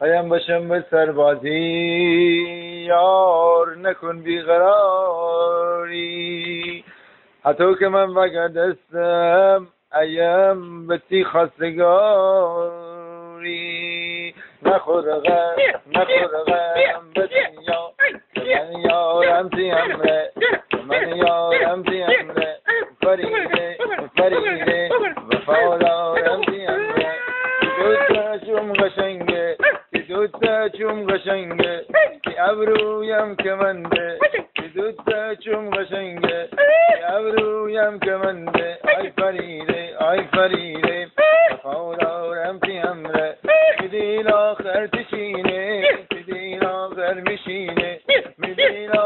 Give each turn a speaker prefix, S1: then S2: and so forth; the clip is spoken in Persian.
S1: هایم باشم به سربازی یار نکن بیقراری حتی که من وگر دستم ایم بسی خواستگاری نخور غم به دنیا که من یارم تیمره که من یارم تیمره فریده وفادارم تیمره که دوتا چوم قشنگه که دوتا چوم قشنگه که ابرویم کمنده که دوتا چوم قشنگه که ابرویم کمنده آی فریده وفادارم تیمره که دیل آخر تشینه که دیل آخر میشینه می دیل